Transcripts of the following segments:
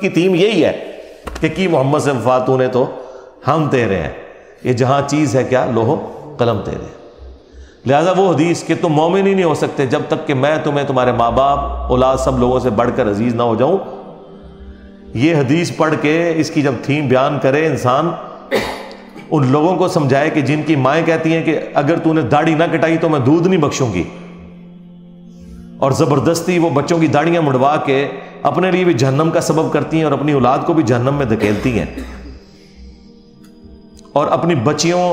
کی تھیم یہی ہے کہ کی محمد سے وفا تو نے تو ہم تیرے ہیں. یہ جہاں چیز ہے کیا؟ لوح و قلم تیرے. لہذا وہ حدیث کہ تم مومن ہی نہیں ہو سکتے جب تک کہ میں تمہیں تمہارے ماں باپ اولاد سب لوگوں سے بڑھ کر عزیز نہ ہو جاؤں، یہ حدیث پڑھ کے اس کی جب تھیم بیان کرے انسان، ان لوگوں کو سمجھائے کہ جن کی مائیں کہتی ہیں کہ اگر تو نے داڑھی نہ کٹائی تو میں دودھ نہیں بخشوں گی، اور زبردستی وہ بچوں کی داڑیاں مڑوا کے اپنے لیے بھی جہنم کا سبب کرتی ہیں اور اپنی اولاد کو بھی جہنم میں دھکیلتی ہیں، اور اپنی بچیوں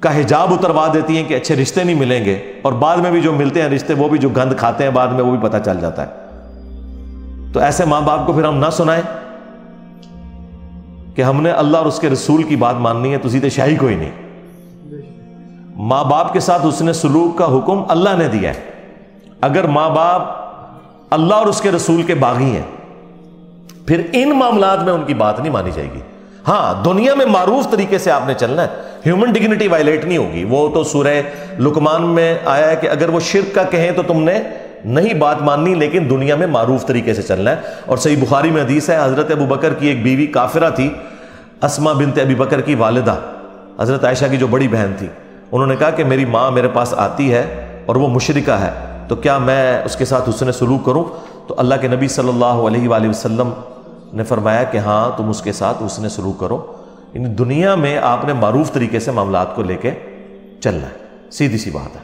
کا حجاب اتروا دیتی ہیں کہ اچھے رشتے نہیں ملیں گے، اور بعد میں بھی جو ملتے ہیں رشتے وہ بھی جو گند کھاتے ہیں بعد میں وہ بھی پتہ چل جاتا ہے. تو ایسے ماں باپ کو پھر ہم نہ سنائیں کہ ہم نے اللہ اور اس کے رسول کی بات ماننی ہے تو سیدھے شاہی کوئی نہیں. ماں باپ کے ساتھ حسن سلوک کا حکم اللہ نے دیا ہے. اگر ماں باپ اللہ اور اس کے رسول کے باغی ہیں پھر ان معاملات میں ان کی بات نہیں مانی جائے گی. ہاں دنیا میں معروف طریقے سے آپ نے چلنا ہے، ہیومن ڈگنیٹی وائلیٹ نہیں ہوگی. وہ تو سورہ لقمان میں آیا ہے کہ اگر وہ شرک کا کہیں تو تم نے نہیں بات ماننی، لیکن دنیا میں معروف طریقے سے چلنا ہے. اور صحیح بخاری میں حدیث ہے، حضرت ابو بکر کی ایک بیوی کافرہ تھی، اسما بنت ابی بکر کی والدہ، حضرت عائشہ کی جو بڑی بہن تھی. انہوں نے کہا کہ میری ماں میرے پاس آتی ہے اور وہ مشرکہ ہے، تو کیا میں اس کے ساتھ حسن سلوک کروں؟ تو اللہ کے نبی صلی اللہ علیہ وآلہ وسلم نے فرمایا کہ ہاں تم اس کے ساتھ حسن سلوک کرو. یعنی دنیا میں آپ نے معروف طریقے سے معاملات کو لے کے چلنا ہے، سیدھی سی بات ہے.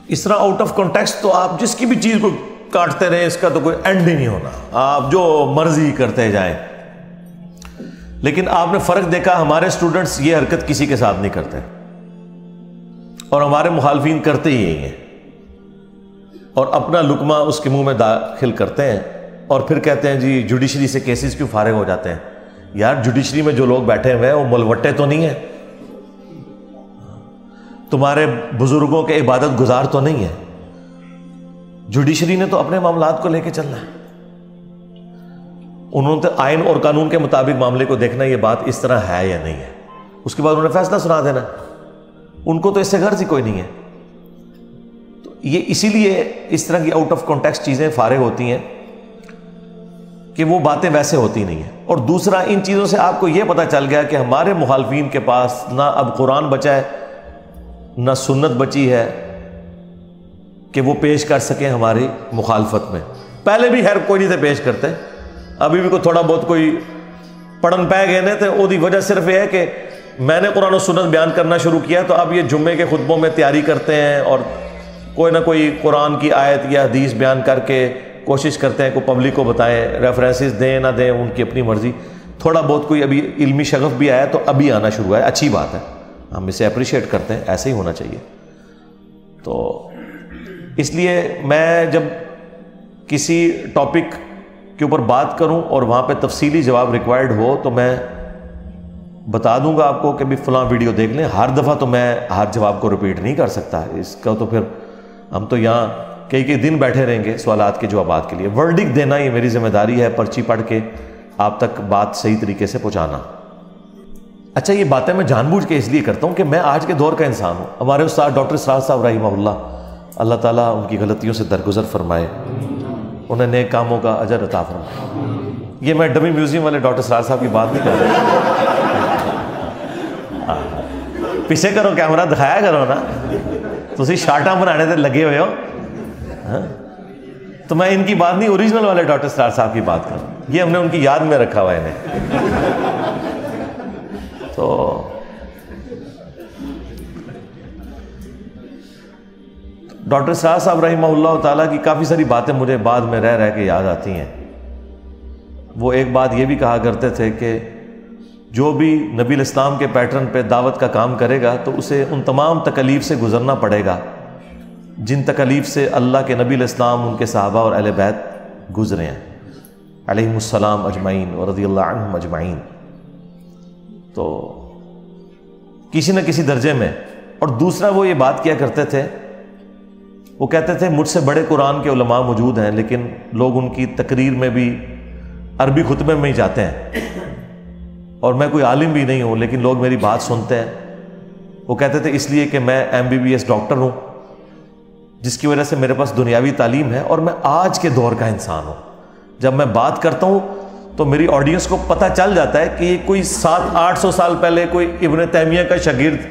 اس طرح آؤٹ آف کانٹیکسٹ تو آپ جس کی بھی چیز کو کاٹتے رہیں، اس کا تو کوئی اینڈ ہی نہیں ہونا، آپ جو مرضی کرتے جائیں. لیکن آپ نے فرق دیکھا، ہمارے اسٹوڈنٹس یہ حرکت کسی کے ساتھ نہیں کرتے اور ہمارے مخالفین کرتے ہی یہی ہیں، اور اپنا لقمہ اس کے منہ میں داخل کرتے ہیں اور پھر کہتے ہیں جی جوڈیشری سے کیسز کیوں فارغ ہو جاتے ہیں. یار جوڈیشری میں جو لوگ بیٹھے ہوئے ہیں وہ ملوٹے تو نہیں ہیں، تمہارے بزرگوں کے عبادت گزار تو نہیں ہیں. جوڈیشری نے تو اپنے معاملات کو لے کے چلنا ہے، انہوں نے آئین اور قانون کے مطابق معاملے کو دیکھنا یہ بات اس طرح ہے یا نہیں ہے، اس کے بعد انہوں نے فیصلہ سنا دینا. ان کو تو اس سے غرض ہی کوئی نہیں ہے. تو یہ اسی لیے اس طرح کی آؤٹ آف کانٹیکسٹ چیزیں فارغ ہوتی ہیں کہ وہ باتیں ویسے ہوتی نہیں ہیں. اور دوسرا ان چیزوں سے آپ کو یہ پتہ چل گیا کہ ہمارے مخالفین کے پاس نہ اب قرآن بچا ہے نہ سنت بچی ہے کہ وہ پیش کر سکیں ہماری مخالفت میں. پہلے بھی خیر کوئی نہیں تھے پیش کرتے، ابھی بھی کوئی تھوڑا بہت کوئی پڑھن پہ گئے نے، تو وہ دی وجہ صرف یہ ہے کہ میں نے قرآن و سنت بیان کرنا شروع کیا تو اب یہ جمعے کے خطبوں میں تیاری کرتے ہیں اور کوئی نہ کوئی قرآن کی آیت یا حدیث بیان کر کے کوشش کرتے ہیں کہ پبلک کو بتائیں، ریفرنسز دیں نہ دیں ان کی اپنی مرضی. تھوڑا بہت کوئی ابھی علمی شغف بھی آیا تو ابھی آنا شروع ہے، اچھی بات ہے، ہم اسے اپریشیٹ کرتے ہیں، ایسے ہی ہونا چاہیے. تو اس لیے میں جب کسی ٹاپک کے اوپر بات کروں اور وہاں پہ تفصیلی جواب ریکوائرڈ ہو تو میں بتا دوں گا آپ کو کہ بھی فلاں ویڈیو دیکھ لیں. ہر دفعہ تو میں ہر جواب کو رپیٹ نہیں کر سکتا، اس کا تو پھر ہم تو یہاں کئی دن بیٹھے رہیں گے سوالات کے جوابات کے لیے. ورڈک دینا یہ میری ذمہ داری ہے، پرچی پڑھ کے آپ تک بات صحیح طریقے سے پہنچانا. اچھا یہ باتیں میں جان بوجھ کے اس لیے کرتا ہوں کہ میں آج کے دور کا انسان ہوں. ہمارے استاد ڈاکٹر اسرار صاحب رحمہ اللہ تعالیٰ ان کی غلطیوں سے درگزر فرمائے، انہیں نیک کاموں کا اجر عطا فرمائے. یہ میں ڈمی میوزیم والے ڈاکٹر اسرار صاحب کی بات نہیں کر رہا، پیچھے کرو کیمرہ دکھایا کرو نا، تسی شارٹاں بنانے سے لگے ہوئے ہو. تو میں ان کی بات نہیں، اوریجنل والے ڈاکٹر اسرار صاحب کی بات کروں. یہ ہم نے ان کی یاد میں رکھا ہوا ہے انہیں. تو ڈاکٹر اسرار صاحب رحمہ اللہ تعالیٰ کی کافی ساری باتیں مجھے بعد میں رہ کے یاد آتی ہیں. وہ ایک بات یہ بھی کہا کرتے تھے کہ جو بھی نبی الاسلام کے پیٹرن پہ دعوت کا کام کرے گا تو اسے ان تمام تکالیف سے گزرنا پڑے گا جن تکالیف سے اللہ کے نبی الاسلام، ان کے صحابہ اور اہل بیت گزرے ہیں علیہم السلام اجمعین و رضی اللہ عنہم اجمعین. تو کسی نہ کسی درجے میں. اور دوسرا وہ یہ بات کیا کرتے تھے، وہ کہتے تھے مجھ سے بڑے قرآن کے علماء موجود ہیں لیکن لوگ ان کی تقریر میں بھی عربی خطبے میں ہی جاتے ہیں، اور میں کوئی عالم بھی نہیں ہوں لیکن لوگ میری بات سنتے ہیں. وہ کہتے تھے اس لیے کہ میں MBBS ڈاکٹر ہوں، جس کی وجہ سے میرے پاس دنیاوی تعلیم ہے اور میں آج کے دور کا انسان ہوں. جب میں بات کرتا ہوں تو میری آڈینس کو پتہ چل جاتا ہے کہ یہ کوئی 700-800 سال پہلے کوئی ابن تیمیہ کا شاگرد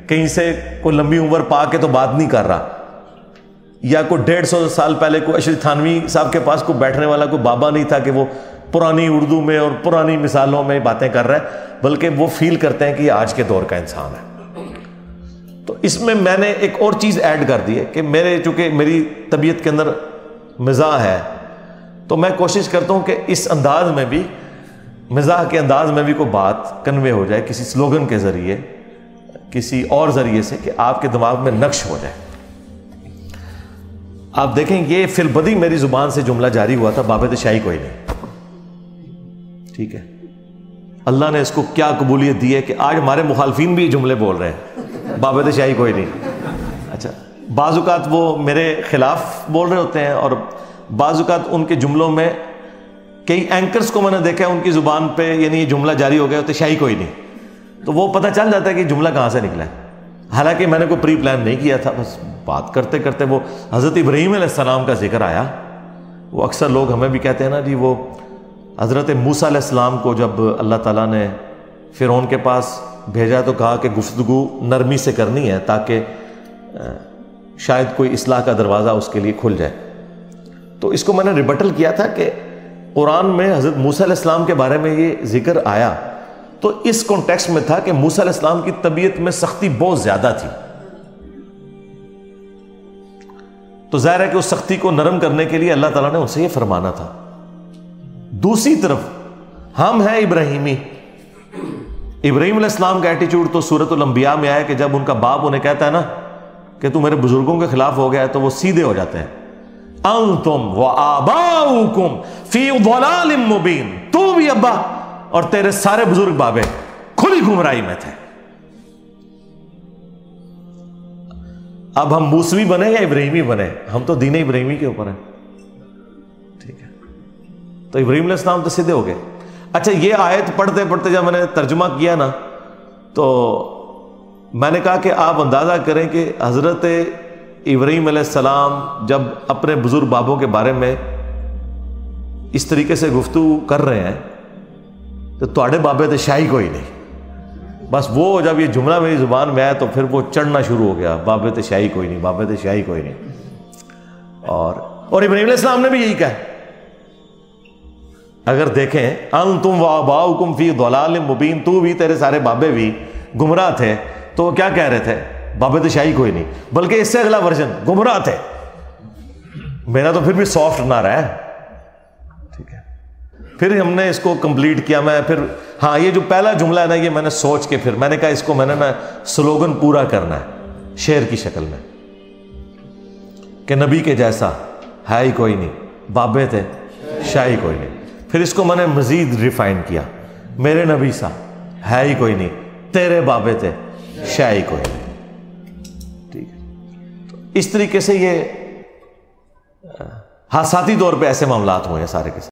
کہیں سے کوئی لمبی عمر پا کے تو بات نہیں کر رہا، یا کوئی 150 سال پہلے کوئی اشرف تھانوی صاحب کے پاس کوئی بیٹھنے والا کوئی بابا نہیں تھا کہ وہ پرانی اردو میں اور پرانی مثالوں میں باتیں کر رہا ہے، بلکہ وہ فیل کرتے ہیں کہ یہ آج کے دور کا انسان ہے۔ تو اس میں نے ایک اور چیز ایڈ کر دی ہے کہ چونکہ میری طبیعت کے اندر مزاح ہے، تو میں کوشش کرتا ہوں کہ اس انداز میں بھی، مزاح کے انداز میں بھی کوئی بات کنوے ہو جائے کسی سلوگن کے ذریعے، کسی اور ذریعے سے، کہ آپ کے دماغ میں نقش ہو جائے۔ آپ دیکھیں یہ فی البدی میری زبان سے جملہ جاری ہوا تھا، بابت شاہی کوئی نہیں، ٹھیک ہے؟ اللہ نے اس کو کیا قبولیت دی ہے کہ آج ہمارے مخالفین بھی یہ جملے بول رہے ہیں، بابت شاہی کوئی نہیں۔ اچھا، بعض اوقات وہ میرے خلاف بول رہے ہوتے ہیں، اور بعض اوقات ان کے جملوں میں کئی اینکرز کو میں نے دیکھا ہے ان کی زبان پہ یعنی یہ جملہ جاری ہو گیا ہوتا ہے شاہی کوئی نہیں، تو وہ پتہ چل جاتا ہے کہ جملہ کہاں سے نکلا ہے، حالانکہ میں نے کوئی پری پلان نہیں کیا تھا، بس بات کرتے کرتے وہ حضرت ابراہیم علیہ السلام کا ذکر آیا۔ وہ اکثر لوگ ہمیں بھی کہتے ہیں نا جی، وہ حضرت موسیٰ علیہ السلام کو جب اللہ تعالیٰ نے فرعون کے پاس بھیجا تو کہا کہ گفتگو نرمی سے کرنی ہے تاکہ شاید کوئی اصلاح کا دروازہ اس کے لیے کھل جائے۔ تو اس کو میں نے ریبٹل کیا تھا کہ قرآن میں حضرت موسیٰ علیہ السلام کے بارے میں یہ ذکر آیا تو اس کانٹیکسٹ میں تھا کہ موسیٰ علیہ السلام کی طبیعت میں سختی بہت زیادہ تھی، تو ظاہر ہے کہ اس سختی کو نرم کرنے کے لیے اللہ تعالیٰ نے ان سے یہ فرمانا تھا۔ دوسری طرف ہم ہیں ابراہیمی، ابراہیم علیہ السلام کا ایٹیچیوڈ تو سورۃ الانبیاء میں آیا کہ جب ان کا باپ انہیں کہتا ہے نا کہ تو میرے بزرگوں کے خلاف ہو گیا ہے، تو وہ سیدھے ہو جاتے ہیں، انتم وآباؤکم فی ضلال مبین، تو بھی ابا اور تیرے سارے بزرگ بابے کھلی گمراہی میں تھے۔ اب ہم موسوی بنے یا ابراہیمی بنے، ہم تو دین ابراہیمی کے اوپر ہیں، ٹھیک ہے؟ تو ابراہیم علیہ السلام تو سیدھے ہو گئے۔ اچھا، یہ آیت پڑھتے پڑھتے جب میں نے ترجمہ کیا نا تو میں نے کہا کہ آپ اندازہ کریں کہ حضرت ابراہیم علیہ السلام جب اپنے بزرگ بابوں کے بارے میں اس طریقے سے گفتگو کر رہے ہیں تو تواڈے بابے تو شاہی کوئی نہیں، بس وہ جب یہ جملہ میری زبان میں آیا تو پھر وہ چڑھنا شروع ہو گیا، بابے تو شاہی کوئی نہیں، بابے تو شاہی کوئی نہیں۔ اور ابراہیم علیہ السلام نے بھی یہی کہا، اگر دیکھیں انتم وآباؤکم فی ضلال مبین، تو بھی تیرے سارے بابے بھی گمراہ تھے، تو وہ کیا کہہ رہے تھے؟ بابے تو شاہی کوئی نہیں، بلکہ اس سے اگلا ورژن گمراہ تھے۔ میرا تو پھر بھی سافٹ نہ رہا ہے، ٹھیک ہے؟ پھر ہم نے اس کو کمپلیٹ کیا، میں پھر ہاں یہ جو پہلا جملہ ہے نا یہ میں نے سوچ کے پھر میں نے کہا اس کو میں نے نا سلوگن پورا کرنا ہے شعر کی شکل میں کہ نبی کے جیسا ہے ہی کوئی نہیں، بابے تھے شاہی کوئی نہیں۔ پھر اس کو میں نے مزید ریفائن کیا، میرے نبی سا ہے ہی کوئی نہیں، تیرے بابے تھے شاہی کوئی نہیں، ٹھیک ہے؟ تو اس طریقے سے یہ حادثاتی طور پہ ایسے معاملات ہوئے ہیں سارے کے ساتھ۔